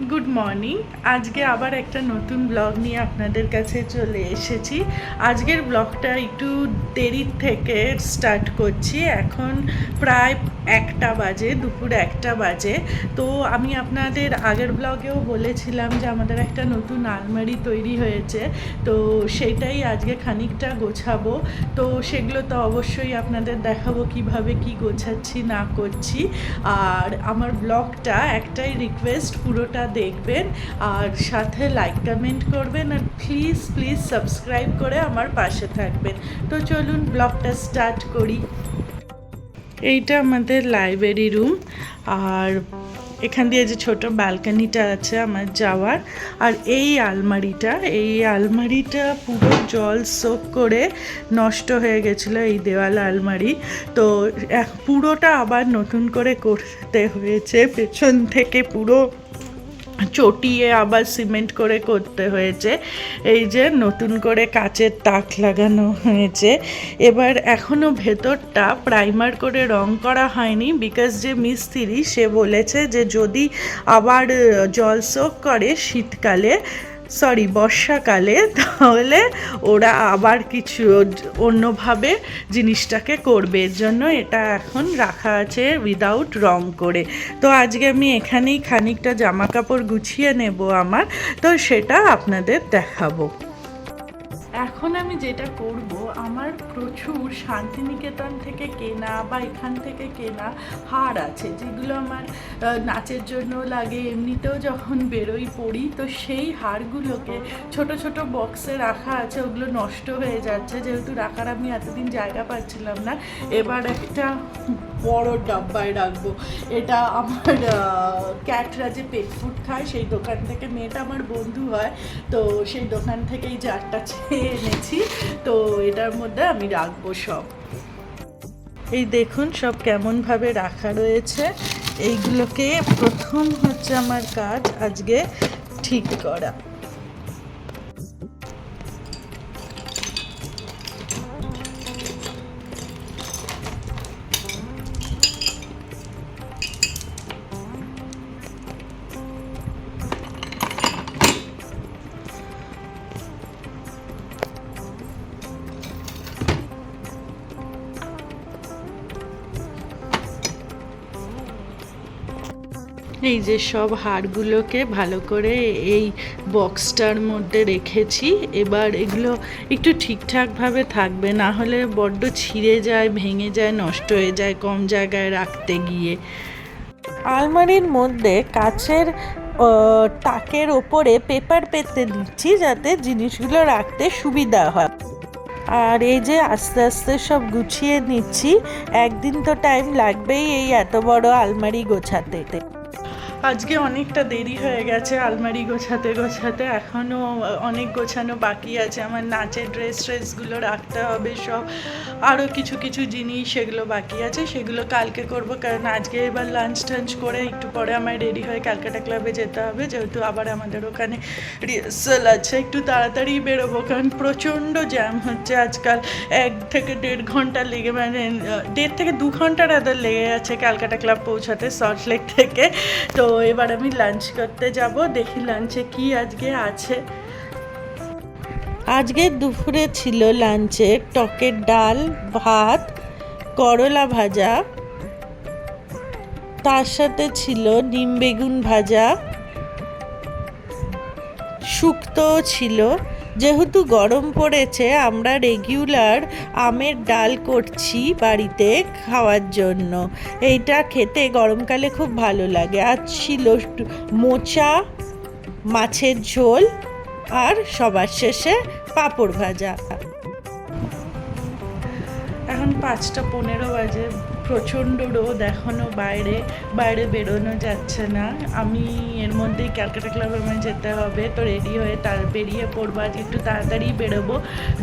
Good morning. আজকে আবার একটা নতুন ব্লগ নিয়ে আপনাদের কাছে চলে এসেছি। আজকের ব্লগটা একটু দেরির থেকে স্টার্ট করছি। এখন প্রায় 1টা বাজে, দুপুর 1টা বাজে। তো আমি আপনাদের আগের ব্লগেও বলেছিলাম যে আমাদের একটা নতুন আলমারি তৈরি হয়েছে, তো সেটাই আজকে খানিকটা গোছাবো। তো সেগুলো তো অবশ্যই আপনাদের দেখাবো কিভাবে কি গোছাচ্ছি না করছি। আর আমার ব্লগটা একটাই রিকোয়েস্ট, পুরোটা দেখবেন আর সাথে লাইক কমেন্ট করবেন আর প্লিজ প্লিজ সাবস্ক্রাইব করে আমার পাশে থাকবেন। তো চলুন ব্লগটা স্টার্ট করি। এইটা আমাদের লাইব্রেরি রুম, আর এখান দিয়ে যে ছোট ব্যালকনিটা আছে আমার যাওয়ার। আর এই আলমারিটা পুরো জল সোক করে নষ্ট হয়ে গেছিলো, এই দেওয়াল আলমারি। তো পুরোটা আবার নতুন করে করতে হয়েছে, পেছন থেকে পুরো চটিয়ে আবার সিমেন্ট করে করতে হয়েছে। এই যে নতুন করে কাচের তাক লাগানো হয়েছে। এবার এখনও ভেতরটা প্রাইমার করে রং করা হয়নি, বিকজ যে মিস্ত্রি সে বলেছে যে যদি আবার জল সোক করে বর্ষাকালে, তাহলে ওরা আবার কিছু অন্যভাবে জিনিসটাকে করবে। এর জন্য এটা এখন রাখা আছে উইদাউট রং করে। তো আজকে আমি এখানেই খানিকটা জামা কাপড় গুছিয়ে নেব আমার, তো সেটা আপনাদের দেখাবো। এখন আমি যেটা করব, আমার প্রচুর শান্তিনিকেতন থেকে কেনা বা এখান থেকে কেনা হার আছে, যেগুলো আমার নাচের জন্য লাগে, এমনিতেও যখন বেরোই পড়ি। তো সেই হারগুলোকে ছোট ছোট বক্সে রাখা আছে, ওগুলো নষ্ট হয়ে যাচ্ছে, যেহেতু রাখার আমি এতদিন জায়গা পাচ্ছিলাম না। এবার একটা বড় ডাব্বায় রাখবো। এটা আমার ক্যাটরা যে পেট ফুড খায় সেই দোকান থেকে, মেয়েটা আমার বন্ধু হয়, তো সেই দোকান থেকেই জারটা চেয়ে এনেছি। তো এটার মধ্যে আমি রাখবো সব। এই দেখুন সব কেমনভাবে রাখা রয়েছে। এইগুলোকে প্রথম হচ্ছে আমার কাজ আজকে ঠিক করা। এই যে সব হাড়গুলোকে ভালো করে এই বক্সটার মধ্যে রেখেছি। এবার এগুলো একটু ঠিকঠাকভাবে থাকবে, না হলে বড্ড ছিঁড়ে যায়, ভেঙে যায়, নষ্ট হয়ে যায় কম জায়গায় রাখতে গিয়ে। আলমারির মধ্যে কাচের তাকের ওপরে পেপার পেতে দিচ্ছি, যাতে জিনিসগুলো রাখতে সুবিধা হয়। আর এই যে আস্তে আস্তে সব গুছিয়ে নিচ্ছি। একদিন তো টাইম লাগবেই এই এত বড় আলমারি গোছাতে। আজকে অনেকটা দেরি হয়ে গেছে আলমারি গোছাতে। এখনও অনেক গোছানো বাকি আছে। আমার নাচের ড্রেসগুলো রাখতে হবে, সব আরও কিছু জিনিস সেগুলো বাকি আছে, সেগুলো কালকে করব। কারণ আজকে এবার লাঞ্চ টাঞ্চ করে একটু পরে আমার রেডি হয়ে ক্যালকাটা ক্লাবে যেতে হবে, যেহেতু আবার আমাদের ওখানে রিহার্সাল আছে। একটু তাড়াতাড়ি বেরোবো, কারণ প্রচণ্ড জ্যাম হচ্ছে আজকাল। 1 থেকে 1.5 ঘন্টা লেগে, মানে 1.5 থেকে 2 ঘন্টা রাদার লেগে যাচ্ছে ক্যালকাটা ক্লাব পৌঁছাতে সল্টলেক থেকে। তো এবার আমি লাঞ্চ করতে যাব, দেখি লাঞ্চে কি আজকে আছে। আজকে দুপুরে ছিল লাঞ্চে টকের ডাল, ভাত, করলা ভাজা, তার সাথে ছিল ডিম বেগুন ভাজা, শুক্তোও ছিল। যেহেতু গরম পড়েছে, আমরা রেগুলার আমের ডাল করছি বাড়িতে খাওয়ার জন্য। এইটা খেতে গরমকালে খুব ভালো লাগে। আর ছিল মোচা, মাছের ঝোল, আর সবার শেষে পাঁপড় ভাজা। এখন 5:15 বাজে, প্রচণ্ড রোদ এখনও বাইরে বেরোনো যাচ্ছে না। আমি এর মধ্যেই ক্যালকাটা ক্লাবে আমার যেতে হবে, তো রেডি হয়ে বেরিয়ে পড়বো। আজ একটু তাড়াতাড়ি বেরোবো,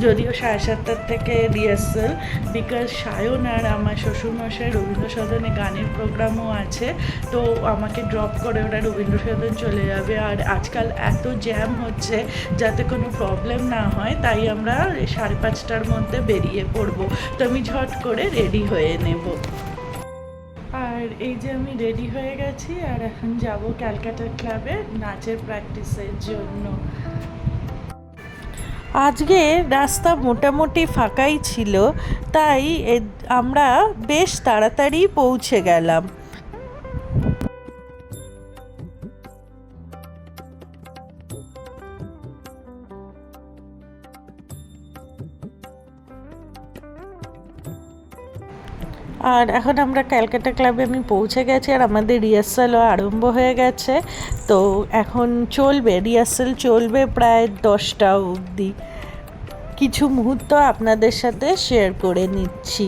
যদিও 7:30 থেকে রিহার্সাল, বিকজ সায়ন আর আমার শ্বশুরমশাই রবীন্দ্র সদনে গানের প্রোগ্রামও আছে। তো আমাকে ড্রপ করে ওরা রবীন্দ্র সদন চলে যাবে। আর আজকাল এত জ্যাম হচ্ছে, যাতে কোনো প্রবলেম না হয়, তাই আমরা 5:30টার মধ্যে বেরিয়ে পড়বো। তো আমি ঝট করে রেডি হয়ে নেব। আর এই যে আমি রেডি হয়ে গেছি আর এখন যাব ক্যালকাটা ক্লাবে নাচের প্র্যাকটিসের জন্য। আজকে রাস্তা মোটামুটি ফাঁকাই ছিল, তাই আমরা বেশ তাড়াতাড়ি পৌঁছে গেলাম। আর এখন আমরা ক্যালকাটা ক্লাবে আমি পৌঁছে গেছি আর আমাদের রিহার্সালও আরম্ভ হয়ে গেছে। তো এখন রিহার্সাল চলবে প্রায় 10টা অবধি। কিছু মুহূর্ত আপনাদের সাথে শেয়ার করে নিচ্ছি।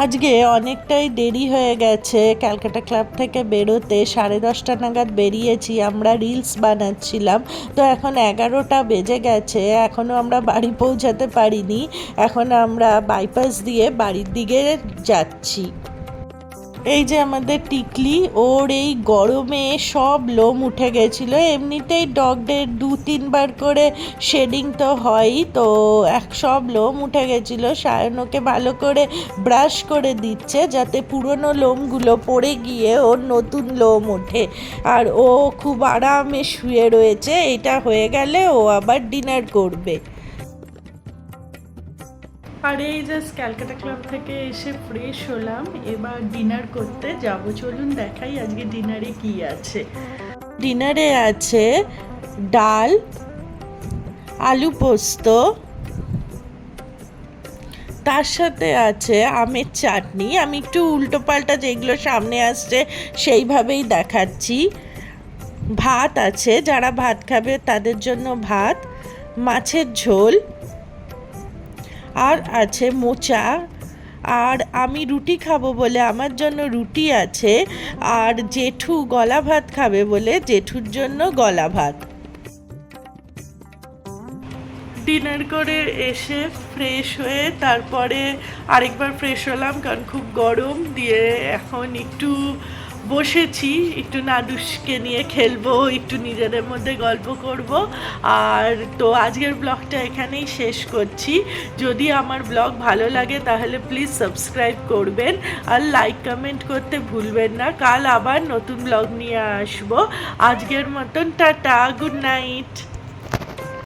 আজকে অনেকটাই দেরি হয়ে গেছে ক্যালকাটা ক্লাব থেকে বেরোতে। 10:30 নাগাদ বেরিয়েছি, আমরা রিলস বানাচ্ছিলাম। তো এখন 11টা বেজে গেছে, এখনও আমরা বাড়ি পৌঁছাতে পারিনি। এখন আমরা বাইপাস দিয়ে বাড়ির দিকে যাচ্ছি। এই যে আমাদের টিকলি, ওর এই গরমে সব লোম উঠে গেছিলো। এমনিতেই ডগদের 2-3 বার করে শেডিং তো হয়ই, তো সব লোম উঠে গেছিলো। সায়ন ওকে ভালো করে ব্রাশ করে দিচ্ছে যাতে পুরনো লোমগুলো পড়ে গিয়ে ওর নতুন লোম ওঠে। আর ও খুব আরামে শুয়ে রয়েছে। এটা হয়ে গেলে ও আবার ডিনার করবে। আর এই জাস্ট ক্যালকাটা ক্লাব থেকে এসে ফ্রেশ হলাম, এবার ডিনার করতে যাব। চলুন দেখাই আজকে ডিনারে কি আছে। ডিনারে আছে ডাল, আলু পোস্ত, তার সাথে আছে আমের চাটনি। আমি একটু উল্টো পাল্টা যেগুলো সামনে আসছে সেইভাবেই দেখাচ্ছি। ভাত আছে, যারা ভাত খাবে তাদের জন্য ভাত, মাছের ঝোল, আর আছে মোচা। আর আমি রুটি খাবো বলে আমার জন্য রুটি আছে, আর জেঠু গলা ভাত খাবে বলে জেঠুর জন্য গলা ভাত। ডিনার করে এসে ফ্রেশ হয়ে তারপরে আরেকবার ফ্রেশ হলাম, কারণ খুব গরম। দিয়ে এখন একটু বসেছি, একটু নাদুসকে নিয়ে খেলবো, একটু নিজেদের মধ্যে গল্প করব। আর তো আজকের ব্লগটা এখানেই শেষ করছি। যদি আমার ব্লগ ভালো লাগে তাহলে প্লিজ সাবস্ক্রাইব করবেন আর লাইক কমেন্ট করতে ভুলবেন না। কাল আবার নতুন ব্লগ নিয়ে আসবো। আজকের মতন টাটা, গুড নাইট।